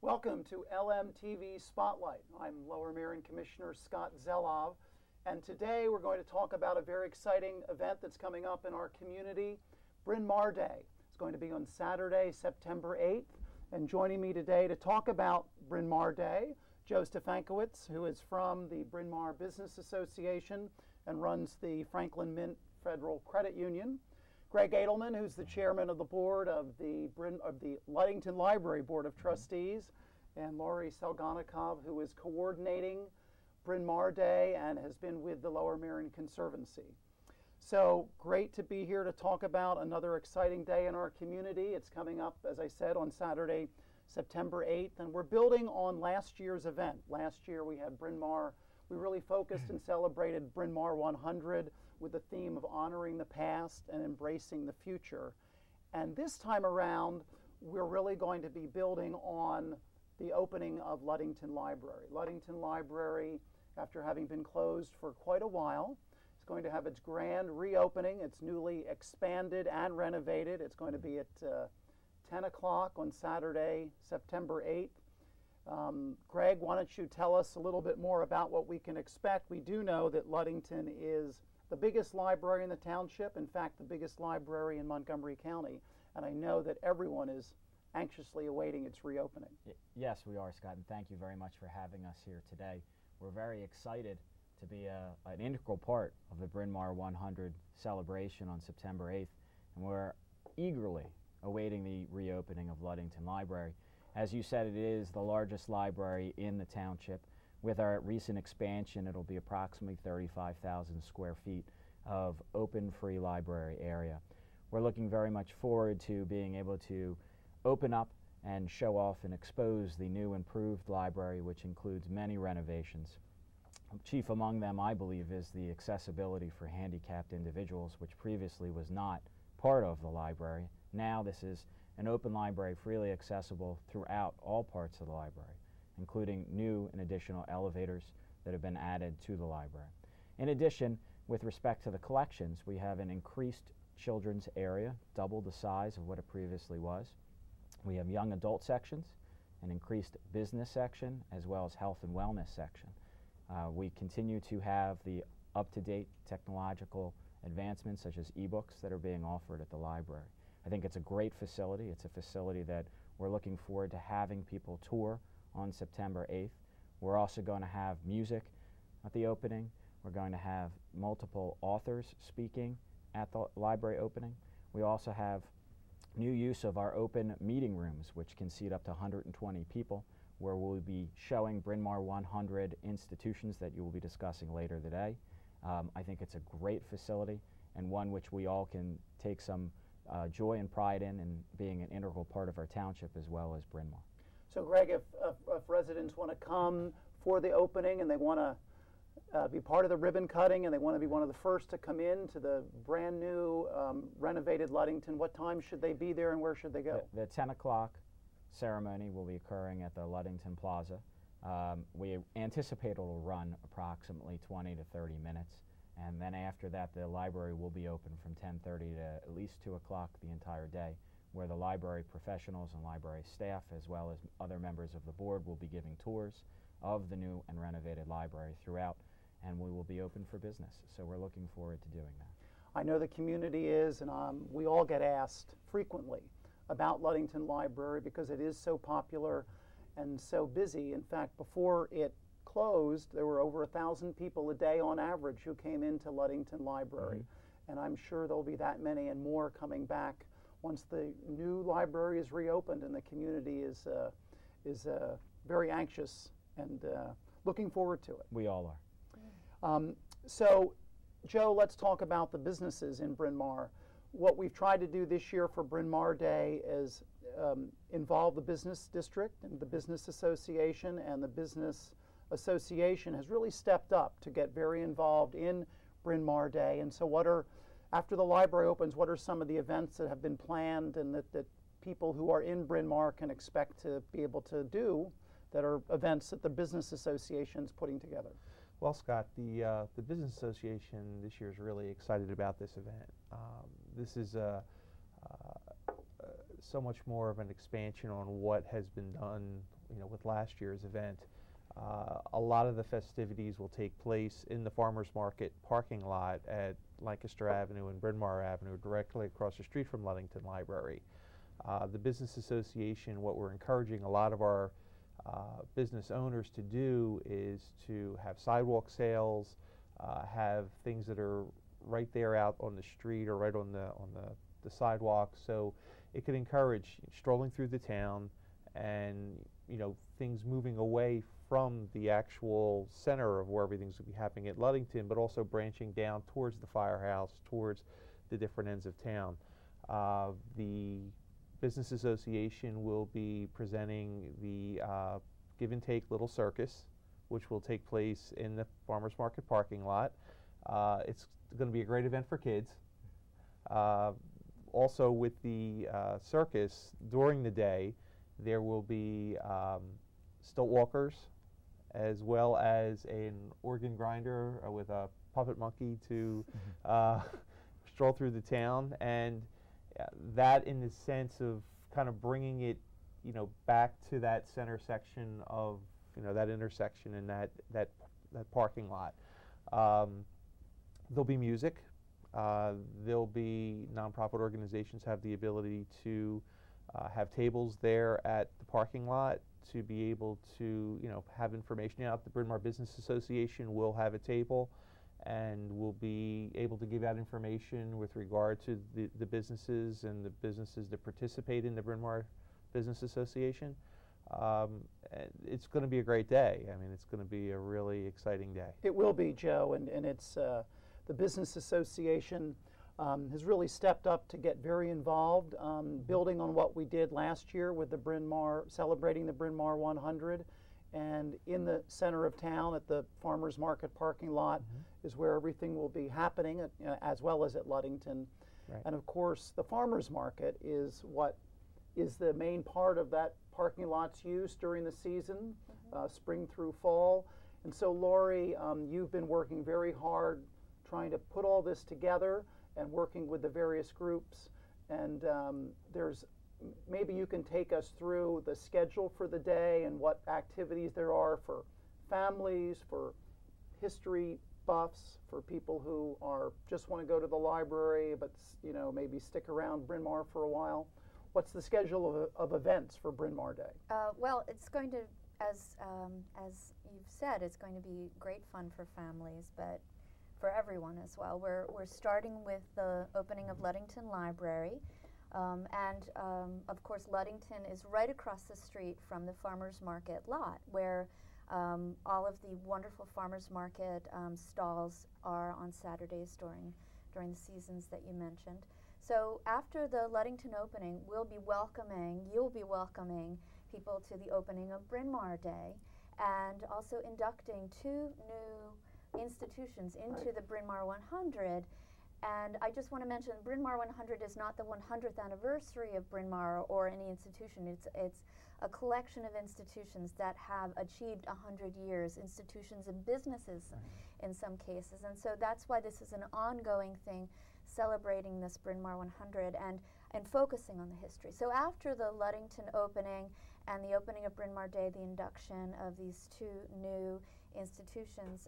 Welcome to LMTV Spotlight. I'm Lower Merion Commissioner Scott Zelov, and today we're going to talk about a very exciting event that's coming up in our community, Bryn Mawr Day. It's going to be on Saturday, September 8th, and joining me today to talk about Bryn Mawr Day, Joe Stefankowitz, who is from the Bryn Mawr Business Association and runs the Franklin Mint Federal Credit Union. Greg Edelman, who's the chairman of the board of the Ludington Library Board of Trustees, and Laurie Selganikov, who is coordinating Bryn Mawr Day and has been with the Lower Merion Conservancy. So great to be here to talk about another exciting day in our community. It's coming up, as I said, on Saturday, September 8th, and we're building on last year's event. Last year we had Bryn Mawr. We really focused and celebrated Bryn Mawr 100 with the theme of honoring the past and embracing the future. And this time around, we're really going to be building on the opening of Ludington Library. Ludington Library, after having been closed for quite a while, is going to have its grand reopening. It's newly expanded and renovated. It's going to be at 10 o'clock on Saturday, September 8th. Greg, why don't you tell us a little bit more about what we can expect? We do know that Ludington is the biggest library in the township, in fact, the biggest library in Montgomery County, and I know that everyone is anxiously awaiting its reopening. Yes, we are, Scott, and thank you very much for having us here today. We're very excited to be an integral part of the Bryn Mawr 100 celebration on September 8th, and we're eagerly awaiting the reopening of Ludington Library. As you said, it is the largest library in the township. With our recent expansion, it'll be approximately 35,000 square feet of open free library area. We're looking very much forward to being able to open up and show off and expose the new improved library, which includes many renovations. Chief among them, I believe, is the accessibility for handicapped individuals, which previously was not part of the library. Now this is an open library freely accessible throughout all parts of the library, including new and additional elevators that have been added to the library. In addition, with respect to the collections, we have an increased children's area, double the size of what it previously was. We have young adult sections, an increased business section, as well as health and wellness section. We continue to have the up-to-date technological advancements such as e-books that are being offered at the library. I think it's a great facility. It's a facility that we're looking forward to having people tour on September 8th. We're also going to have music at the opening. We're going to have multiple authors speaking at the library opening. We also have new use of our open meeting rooms, which can seat up to 120 people, where we'll be showing Bryn Mawr 100 institutions that you will be discussing later today. I think it's a great facility and one which we all can take some joy and pride in being an integral part of our township as well as Bryn Mawr. So Greg, if residents want to come for the opening and they want to be part of the ribbon cutting and they want to be one of the first to come in to the brand new renovated Ludington, what time should they be there and where should they go? The 10 o'clock ceremony will be occurring at the Ludington Plaza. We anticipate it will run approximately 20 to 30 minutes. And then after that, the library will be open from 10:30 to at least 2 o'clock the entire day, where the library professionals and library staff, as well as other members of the board, will be giving tours of the new and renovated library throughout, and we will be open for business. So we're looking forward to doing that. I know the community is, and we all get asked frequently about Ludington Library because it is so popular and so busy. In fact, before it closed, there were over 1,000 people a day on average who came into Ludington Library. And I'm sure there'll be that many and more coming back once the new library is reopened, and the community is very anxious and looking forward to it. We all are. So, Joe, let's talk about the businesses in Bryn Mawr. What we've tried to do this year for Bryn Mawr Day is involve the business district and the business association, and the business association has really stepped up to get very involved in Bryn Mawr Day. And so after the library opens, what are some of the events that have been planned and that people who are in Bryn Mawr can expect to be able to do that are events that the business association is putting together? Well, Scott, the Business Association this year is really excited about this event. This is so much more of an expansion on what has been done with last year's event. A lot of the festivities will take place in the farmers market parking lot at Lancaster Avenue and Bryn Mawr Avenue, directly across the street from Ludwig Library. The Business Association, what we're encouraging a lot of our business owners to do is to have sidewalk sales, have things that are right there out on the street or right on the sidewalk, so it could encourage strolling through the town and things moving away from the actual center of where everything's going to be happening at Ludington, but also branching down towards the firehouse, towards the different ends of town. The Business Association will be presenting the Give and Take Little Circus, which will take place in the farmers market parking lot. It's going to be a great event for kids. Also with the circus, during the day, there will be stilt walkers, as well as an organ grinder with a puppet monkey to stroll through the town, and that in the sense of kind of bringing it, back to that center section of, that intersection and that parking lot. There'll be music. There'll be nonprofit organizations have the ability to have tables there at the parking lot to be able to, have information out. The Bryn Mawr Business Association will have a table and will be able to give out information with regard to the businesses and the businesses that participate in the Bryn Mawr Business Association. It's going to be a great day. I mean, it's going to be a really exciting day. It will be, Joe, and it's the Business Association has really stepped up to get very involved, building on what we did last year with the Bryn Mawr, celebrating the Bryn Mawr 100. And in the center of town at the farmers market parking lot is where everything will be happening, as well as at Ludington. Right. And of course, the farmers market is what is the main part of that parking lot's use during the season, spring through fall. And so, Lori, you've been working very hard trying to put all this together and working with the various groups. And maybe you can take us through the schedule for the day and what activities there are for families, for history buffs, for people who just want to go to the library but maybe stick around Bryn Mawr for a while. What's the schedule of events for Bryn Mawr Day? Well, it's going to, as you've said, it's going to be great fun for families, but for everyone as well. We're starting with the opening of Ludwig Library. Of course, Ludington is right across the street from the farmers market lot, where all of the wonderful farmers market stalls are on Saturdays during the seasons that you mentioned. So after the Ludington opening, you'll be welcoming people to the opening of Bryn Mawr Day, and also inducting 2 new institutions into the Bryn Mawr 100. And I just want to mention, Bryn Mawr 100 is not the 100th anniversary of Bryn Mawr or any institution. It's a collection of institutions that have achieved 100 years, institutions and businesses in some cases. And so that's why this is an ongoing thing, celebrating this Bryn Mawr 100 and focusing on the history. So after the Ludington opening and the opening of Bryn Mawr Day, the induction of these 2 new institutions,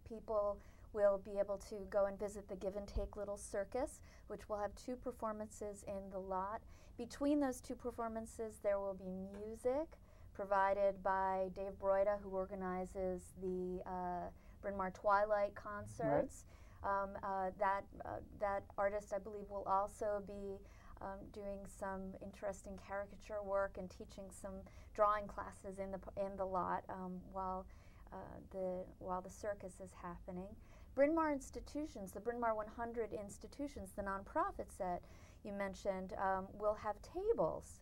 people will be able to go and visit the Give and Take Little Circus, which will have 2 performances in the lot. Between those 2 performances, there will be music provided by Dave Broida, who organizes the Bryn Mawr Twilight concerts. Right. That artist, I believe, will also be doing some interesting caricature work and teaching some drawing classes in the lot while the circus is happening. Bryn Mawr institutions, the Bryn Mawr 100 institutions, the nonprofits that you mentioned, will have tables,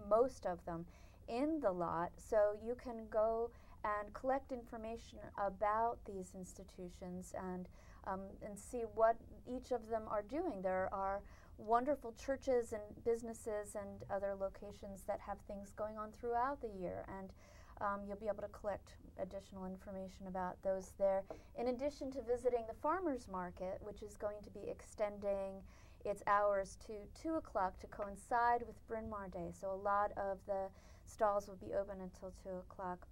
most of them, in the lot, so you can go and collect information about these institutions and see what each of them are doing. There are wonderful churches and businesses and other locations that have things going on throughout the year, and you'll be able to collect additional information about those there. In addition to visiting the farmers market, which is going to be extending its hours to 2 o'clock to coincide with Bryn Mawr Day. So a lot of the stalls will be open until 2 o'clock.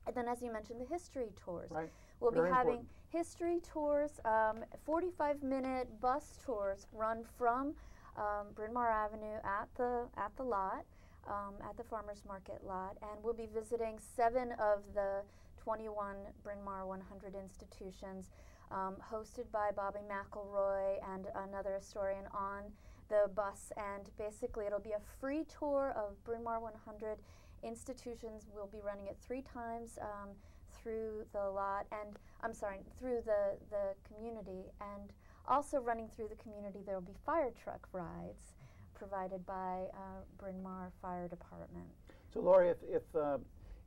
And then, as you mentioned, the history tours. Right. We'll Very be having important. history tours, 45-minute bus tours run from Bryn Mawr Avenue at the lot, at the farmers market lot, and we'll be visiting 7 of the 21 Bryn Mawr 100 institutions, hosted by Bobby McElroy and another historian on the bus. And basically, it'll be a free tour of Bryn Mawr 100 institutions. We'll be running it 3 times through the lot, and through the community, and also running through the community there will be fire truck rides provided by Bryn Mawr Fire Department. So, Laurie, if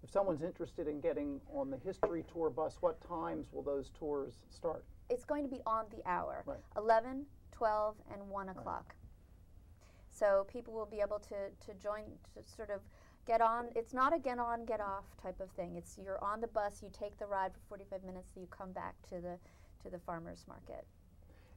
someone's interested in getting on the history tour bus, what times will those tours start? It's going to be on the hour, Right. 11, 12, and 1 o'clock. So people will be able to join, to sort of get on. It's not a get on, get off type of thing. It's you're on the bus, you take the ride for 45 minutes, you come back to the farmers market.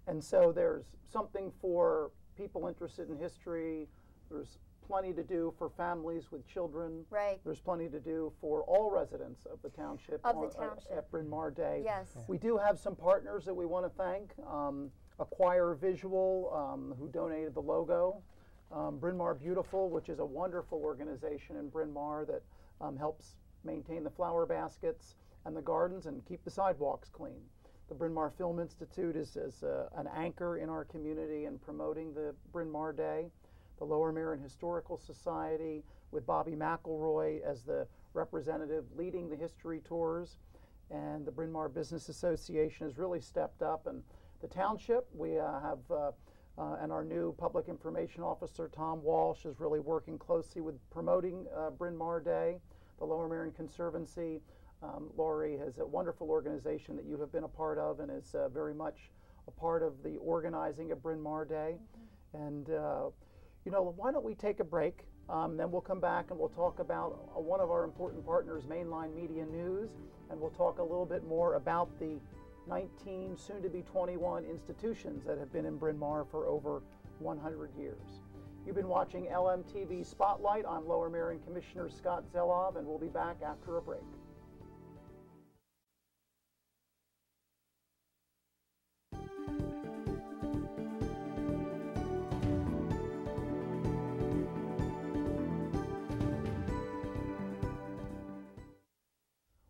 And so there's something for people interested in history. There's plenty to do for families with children. Right. There's plenty to do for all residents of the township, at Bryn Mawr Day. Yes. We do have some partners that we want to thank. Acquire Visual, who donated the logo. Bryn Mawr Beautiful, which is a wonderful organization in Bryn Mawr that helps maintain the flower baskets and the gardens and keep the sidewalks clean. The Bryn Mawr Film Institute is an anchor in our community in promoting the Bryn Mawr Day. The Lower Merion Historical Society, with Bobby McElroy as the representative leading the history tours, and the Bryn Mawr Business Association has really stepped up. And the township, we have and our new public information officer, Tom Walsh, is really working closely with promoting Bryn Mawr Day. The Lower Merion Conservancy, Laurie, has a wonderful organization that you have been a part of and is very much a part of the organizing of Bryn Mawr Day. Mm-hmm. And you know, why don't we take a break? Then we'll come back and we'll talk about one of our important partners, Mainline Media News, and we'll talk a little bit more about the 19, soon to be 21 institutions that have been in Bryn Mawr for over 100 years. You've been watching LMTV Spotlight. I'm Lower Merion Commissioner Scott Zelov, and we'll be back after a break.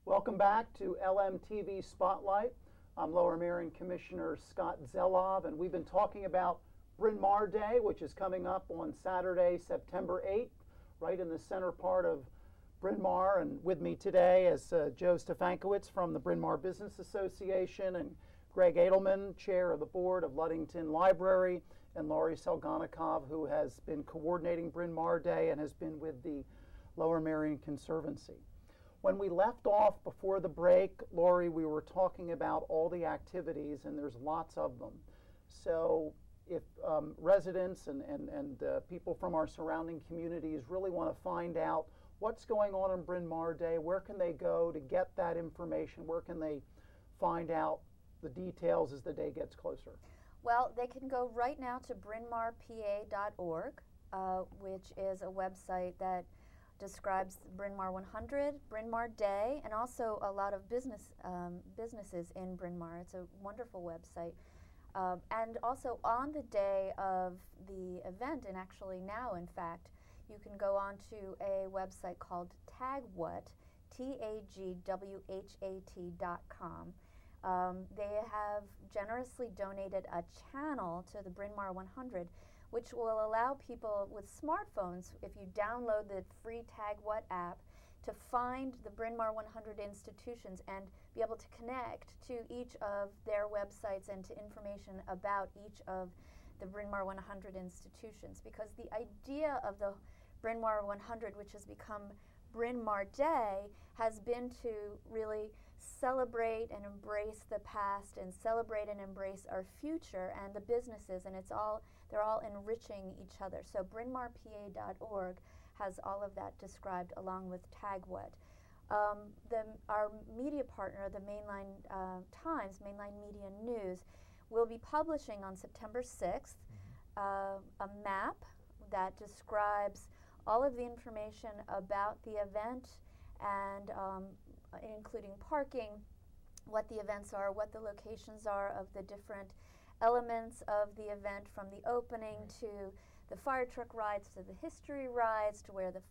Welcome back to LMTV Spotlight. I'm Lower Merion Commissioner Scott Zelov, and we've been talking about Bryn Mawr Day, which is coming up on Saturday, September 8th, right in the center part of Bryn Mawr. And with me today is Joe Stefankowitz from the Bryn Mawr Business Association, and Greg Edelman, Chair of the Board of Ludwig Library, and Laurie Selganikov, who has been coordinating Bryn Mawr Day and has been with the Lower Merion Conservancy. When we left off before the break, Laurie, we were talking about all the activities, and there's lots of them. So if residents and people from our surrounding communities really want to find out what's going on Bryn Mawr Day, where can they go to get that information? Where can they find out the details as the day gets closer? Well, they can go right now to brynmawrpa.org, which is a website that describes Bryn Mawr 100, Bryn Mawr Day, and also a lot of businesses in Bryn Mawr. It's a wonderful website. And also on the day of the event, and actually now, in fact, you can go on to a website called tagwhat, tagwhat.com. They have generously donated a channel to the Bryn Mawr 100, which will allow people with smartphones, if you download the free TagWhat app, to find the Bryn Mawr 100 institutions and be able to connect to each of their websites and to information about each of the Bryn Mawr 100 institutions. Because the idea of the Bryn Mawr 100, which has become Bryn Mawr Day, has been to really celebrate and embrace the past and celebrate and embrace our future and the businesses, and they're all enriching each other. So brynmawrpa.org has all of that described along with TagWhat. Our media partner, the Mainline Times, Mainline Media News, will be publishing on September 6th a map that describes all of the information about the event, and including parking, what the events are, what the locations are of the different elements of the event, from the opening to the fire truck rides, to the history rides, to where the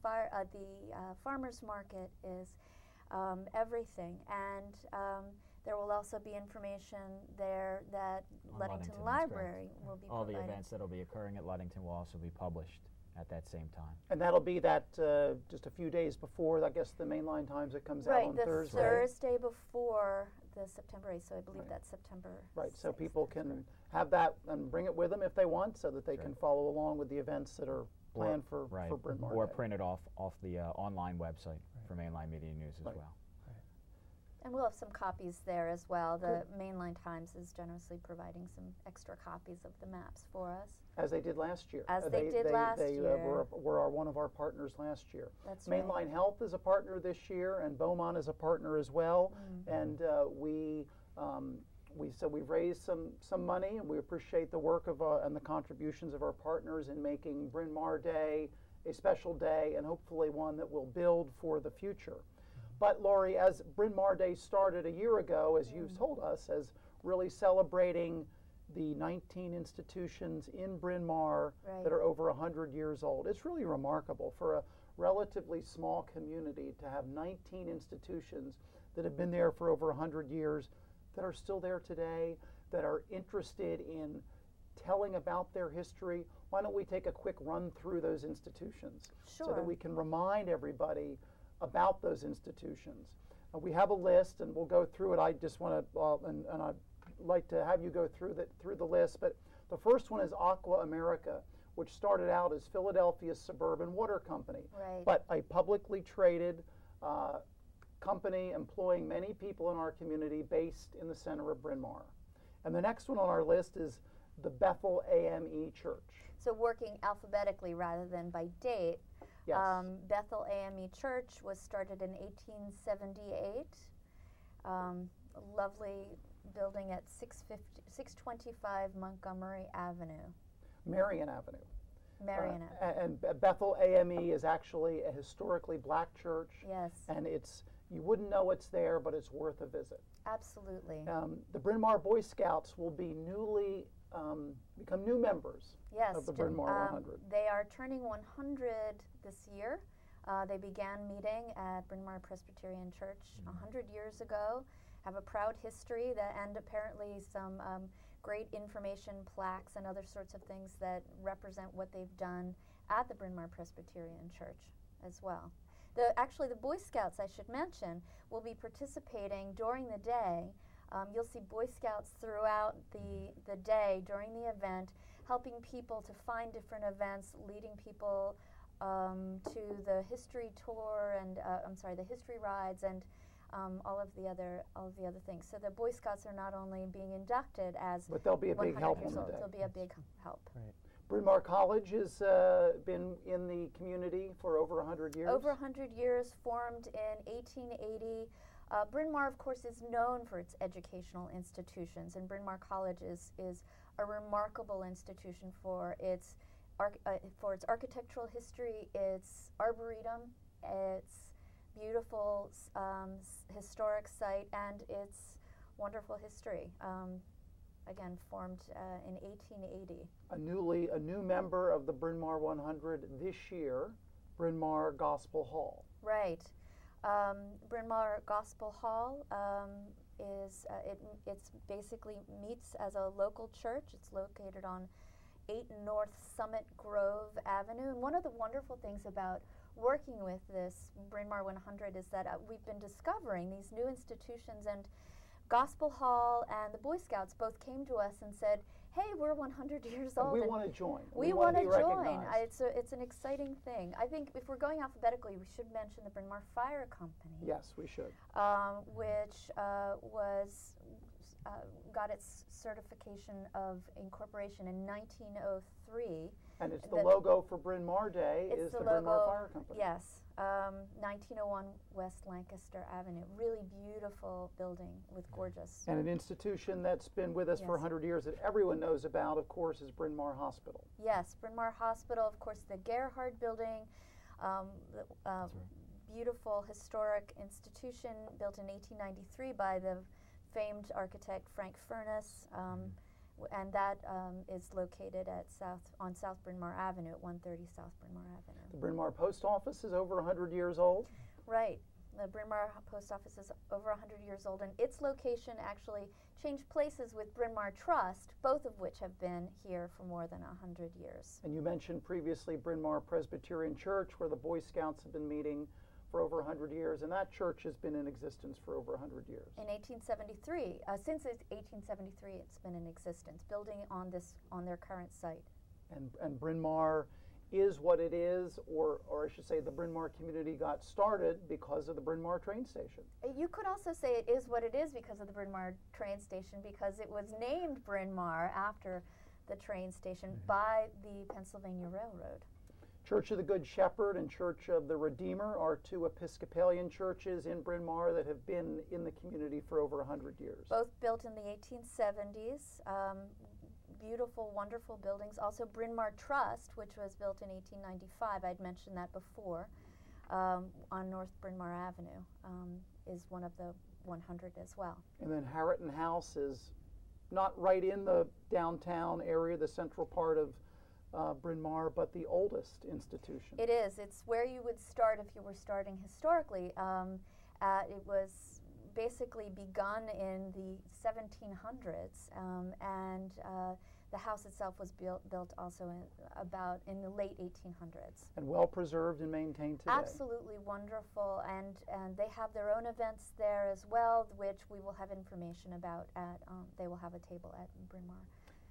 farmers market is, everything. And there will also be information there that Ludington Library will be all providing. The events that will be occurring at Ludington will also be published at that same time. And that'll be that just a few days before, I guess, the mainline times it comes out on Thursday. Right, the Thursday before the September 8th, so I believe that's September 6th. Right, so people can have that and bring it with them if they want, so that they can follow along with the events that are planned for Bryn Mawr Or Day. print it off the online website for Mainline Media News as well. And we'll have some copies there as well. The Mainline Times is generously providing some extra copies of the maps for us. As they did last year. As they did last year. Were one of our partners last year. That's Mainline right. Health is a partner this year, and Beaumont is a partner as well. And so we've raised some money, and we appreciate the work of and the contributions of our partners in making Bryn Mawr Day a special day, and hopefully one that will build for the future. But Laurie, as Bryn Mawr Day started a year ago, as you told us, as really celebrating the 19 institutions in Bryn Mawr that are over 100 years old. It's really remarkable for a relatively small community to have 19 institutions that have been there for over 100 years, that are still there today, that are interested in telling about their history. Why don't we take a quick run through those institutions so that we can remind everybody about those institutions. We have a list, and we'll go through it. I just want to, and I'd like to have you go through the list. But the first one is Aqua America, which started out as Philadelphia's Suburban Water Company, but a publicly traded company employing many people in our community, based in the center of Bryn Mawr. And the next one on our list is the Bethel AME Church. So working alphabetically rather than by date. Yes. Bethel AME Church was started in 1878. A lovely building at 625 Montgomery Avenue. Marion Avenue. Marion Avenue. And Bethel AME is actually a historically black church. Yes. And you wouldn't know it's there, but it's worth a visit. Absolutely. The Bryn Mawr Boy Scouts will be become new members of the Bryn Mawr 100. They are turning 100 this year. They began meeting at Bryn Mawr Presbyterian Church 100 years ago, have a proud history, and apparently some great information plaques and other sorts of things that represent what they've done at the Bryn Mawr Presbyterian Church as well. Actually, the Boy Scouts, I should mention, will be participating during the day. You'll see Boy Scouts throughout the day during the event, helping people to find different events, leading people to the history tour and the history rides and all of the other things. So the Boy Scouts are not only being inducted as, but they'll be a big help on the day. They'll be a big help. Right. Bryn Mawr College has been in the community for over 100 years. Over 100 years, formed in 1880. Bryn Mawr, of course, is known for its educational institutions, and Bryn Mawr College is a remarkable institution for its architectural history, its arboretum, its beautiful historic site, and its wonderful history. Again, formed in 1880. A new member of the Bryn Mawr 100 this year, Bryn Mawr Gospel Hall. Right. Bryn Mawr Gospel Hall it's basically meets as a local church. It's located on 8 North Summit Grove Avenue. And one of the wonderful things about working with this Bryn Mawr 100 is that we've been discovering these new institutions, and Gospel Hall and the Boy Scouts both came to us and said, hey, we're 100 years old. We want to join. We want to join. It's an exciting thing. I think if we're going alphabetically, we should mention the Bryn Mawr Fire Company. Yes, we should. Which got its certification of incorporation in 1903. And it's the logo for Bryn Mawr Day is the Bryn Mawr Fire Company. Yes, 1901 West Lancaster Avenue. Really beautiful building with gorgeous. And an institution that's been with us for 100 years that everyone knows about, of course, is Bryn Mawr Hospital. Yes, Bryn Mawr Hospital, of course, the Gerhard Building, beautiful historic institution built in 1893 by the famed architect Frank Furness. And that is located at on South Bryn Mawr Avenue at 130 South Bryn Mawr Avenue. The Bryn Mawr Post Office is over 100 years old. Right. The Bryn Mawr Post Office is over 100 years old, and its location actually changed places with Bryn Mawr Trust, both of which have been here for more than 100 years. And you mentioned previously Bryn Mawr Presbyterian Church, where the Boy Scouts have been meeting for over 100 years, and that church has been in existence for over 100 years. In 1873, since 1873, it's been in existence, building on their current site. And Bryn Mawr is what it is, or I should say the Bryn Mawr community got started because of the Bryn Mawr train station. You could also say it is what it is because of the Bryn Mawr train station, because it was named Bryn Mawr after the train station by the Pennsylvania Railroad. Church of the Good Shepherd and Church of the Redeemer are two Episcopalian churches in Bryn Mawr that have been in the community for over 100 years. Both built in the 1870s. Beautiful, wonderful buildings. Also Bryn Mawr Trust, which was built in 1895. I'd mentioned that before, on North Bryn Mawr Avenue, is one of the 100 as well. And then Harriton House is not right in the downtown area, the central part of Bryn Mawr, but the oldest institution. It is. It's where you would start if you were starting historically. It was basically begun in the 1700s, and the house itself was built also in the late 1800s. And well preserved and maintained today. Absolutely wonderful, and they have their own events there as well, which we will have information about at. They will have a table at Bryn Mawr.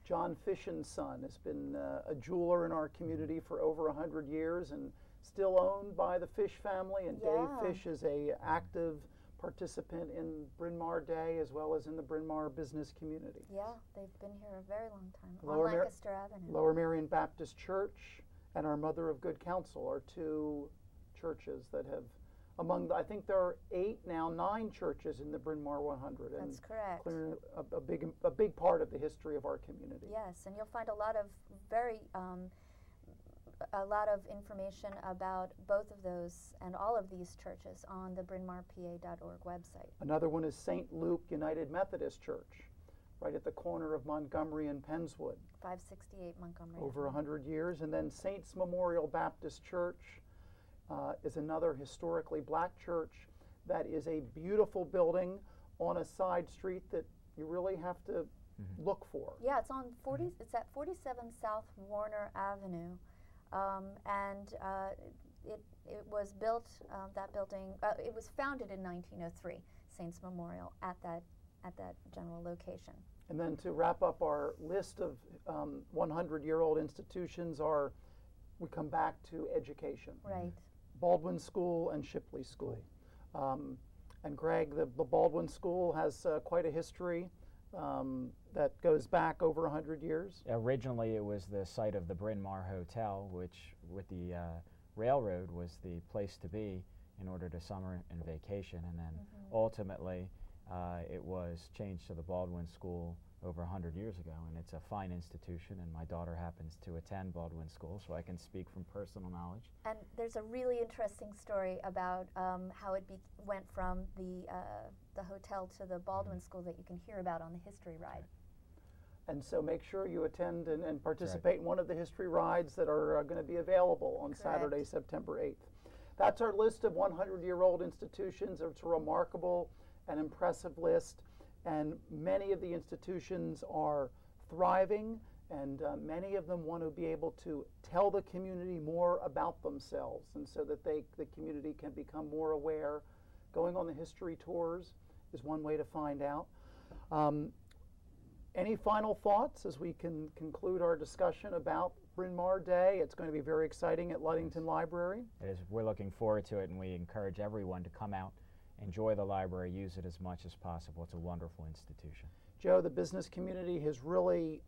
John Fish and Son has been a jeweler in our community for over 100 years and still owned by the Fish family. And Dave Fish is an active participant in Bryn Mawr Day as well as in the Bryn Mawr business community. Yeah, they've been here a very long time on Lancaster Avenue. Lower Marion Baptist Church and our Mother of Good Counsel are two churches that have, among the, I think there are 9 churches in the Bryn Mawr 100. That's correct. Clearly a big part of the history of our community. Yes, and you'll find a lot of a lot of information about both of those and all of these churches on the brynmawrpa.org website. Another one is St. Luke United Methodist Church, right at the corner of Montgomery and Pennswood. 568 Montgomery. Over 100 years. And then Saints Memorial Baptist Church is another historically black church that is a beautiful building on a side street that you really have to look for. Yeah, it's on it's at 47 South Warner Avenue, and it was built. That building it was founded in 1903. Saints Memorial at that general location. And then to wrap up our list of 100-year-old institutions, we come back to education. Right. Baldwin School and Shipley School. And Greg, the Baldwin School has quite a history that goes back over 100 years. Originally it was the site of the Bryn Mawr Hotel, which with the railroad was the place to be in order to summer and vacation, and then ultimately it was changed to the Baldwin School over 100 years ago, and it's a fine institution, and my daughter happens to attend Baldwin School, so I can speak from personal knowledge. And there's a really interesting story about how it went from the hotel to the Baldwin School that you can hear about on the history ride. And so make sure you attend and participate in one of the history rides that are going to be available on Saturday, September 8th. That's our list of 100-year-old institutions. It's a remarkable and impressive list. And many of the institutions are thriving, and many of them want to be able to tell the community more about themselves, and so that the community can become more aware. Going on the history tours is one way to find out. Any final thoughts as we can conclude our discussion about Bryn Mawr Day? It's going to be very exciting at Ludington Library. It is. We're looking forward to it, and we encourage everyone to come out, enjoy the library, use it as much as possible. It's a wonderful institution. Joe, the business community has really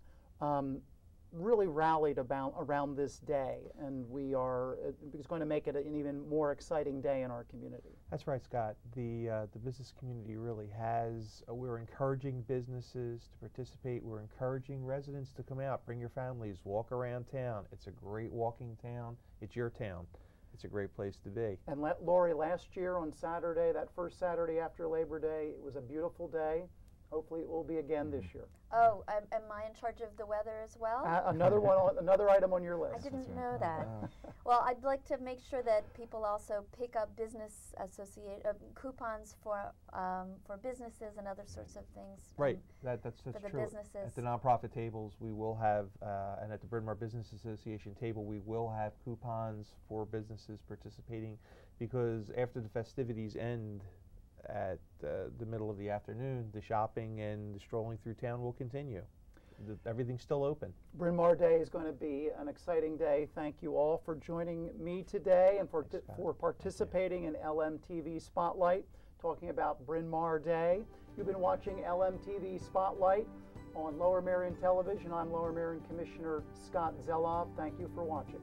really rallied around this day, and we are it's going to make it an even more exciting day in our community. That's right, Scott. The business community really has. We're encouraging businesses to participate. We're encouraging residents to come out, bring your families, walk around town. It's a great walking town. It's your town. It's a great place to be. And Lori, last year on Saturday, that first Saturday after Labor Day, it was a beautiful day. Hopefully it will be again this year. Oh, am I in charge of the weather as well? Another item on your list. I didn't know that. Well, I'd like to make sure that people also pick up business coupons for businesses and other sorts of things. Right, that's for the true. businesses. At the nonprofit tables, we will have, and at the Bryn Mawr Business Association table, we will have coupons for businesses participating, because after the festivities end at the middle of the afternoon, the shopping and the strolling through town will continue. Everything's still open. Bryn Mawr Day is going to be an exciting day. Thank you all for joining me today and for participating in LMTV Spotlight, talking about Bryn Mawr Day. You've been watching LMTV Spotlight on Lower Merion Television. I'm Lower Merion Commissioner Scott Zelloff. Thank you for watching.